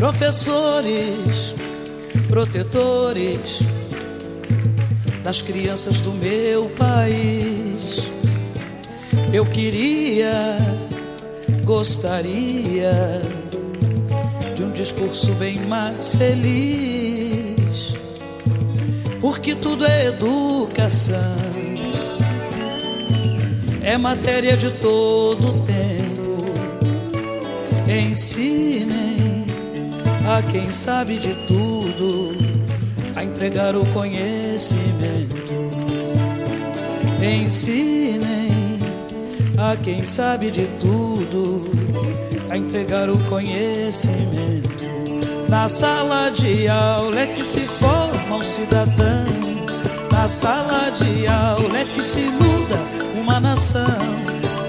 Professores, protetores das crianças do meu país, eu queria, gostaria de um discurso bem mais feliz, porque tudo é educação, é matéria de todo tempo. Ensinem a quem sabe de tudo a entregar o conhecimento. Ensinem a quem sabe de tudo a entregar o conhecimento. Na sala de aula é que se forma um cidadão, na sala de aula é que se muda uma nação.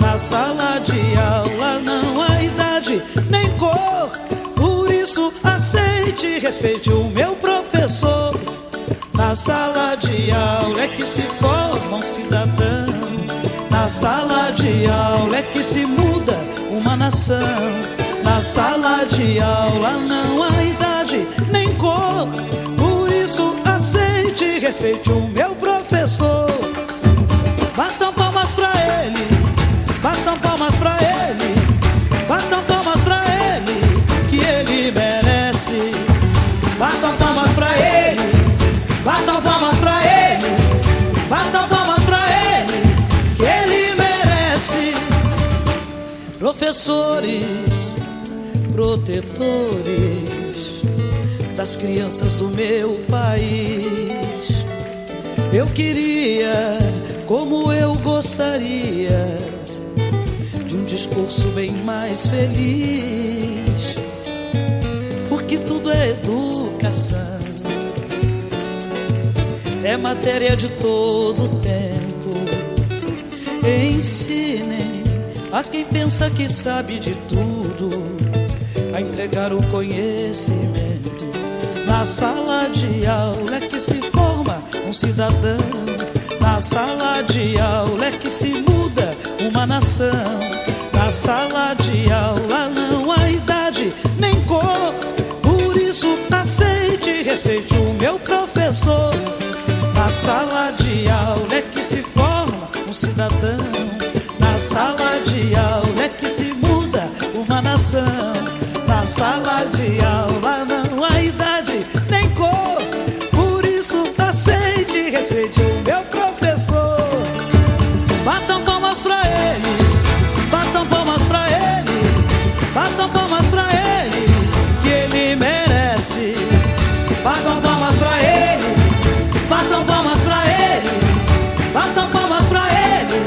Na sala de aula não há idade nem cor, por isso aceite e respeite o meu professor. Na sala de aula é que se forma um cidadão, na sala de aula é que se muda uma nação. Na sala de aula não há idade nem cor, por isso aceite e respeite o meu professor. Batam palmas pra ele, batam palmas pra ele, batam palmas pra ele, que ele merece. Batam palmas pra ele, batam palmas pra ele, batam palmas pra ele, que ele merece. Professores, protetores das crianças do meu país, eu queria, como eu gostaria, de um discurso bem mais feliz, porque tudo é educação, é matéria de todo tempo. Ensinem a quem pensa que sabe de tudo a entregar o conhecimento. Na sala de aula é que se forma um cidadão, na sala de aula é que se muda uma nação. Na sala de aula não há idade nem cor, por isso aceite e respeite o meu professor. Na sala de aula é que se forma um cidadão, na sala de aula é que se muda uma nação. Na sala de aula não há idade nem cor, por isso aceite e respeite o meu professor. Batam palmas pra ele, batam palmas pra ele, batam palmas pra ele, que ele merece. Batam palmas pra ele, batam palmas pra ele, batam palmas pra ele,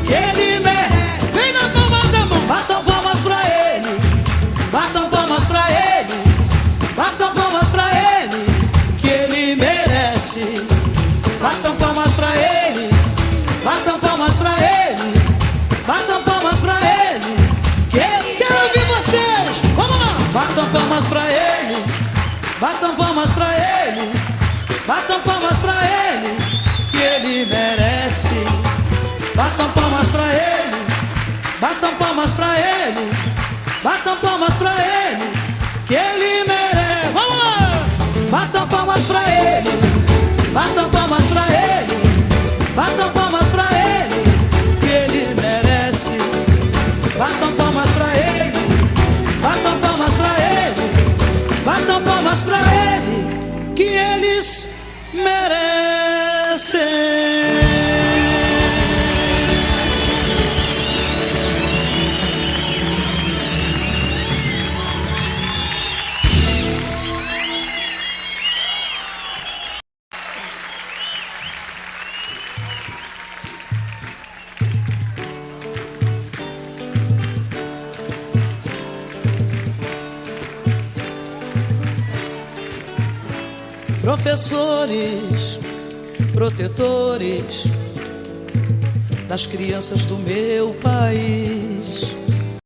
que ele merece. Vem na palma da mão. Batam palmas pra ele, batam palmas pra ele, batam palmas pra ele, que ele merece. Batam palmas pra ele, batam palmas pra ele, batam palmas pra ele, que ele... Quero ouvir vocês, vamos lá! Batam palmas pra ele, batam palmas pra ele, batam palmas pra ele, que ele merece. Batam palmas pra ele, batam palmas pra ele, batam palmas pra ele, que ele merece. Vamos lá! Batam palmas pra ele, batam palmas pra ele, batam palmas pra ele, que ele merece. Batam palmas pra ele, batam palmas pra ele, batam palmas pra ele, que eles merecem. Professores, protetores das crianças do meu país,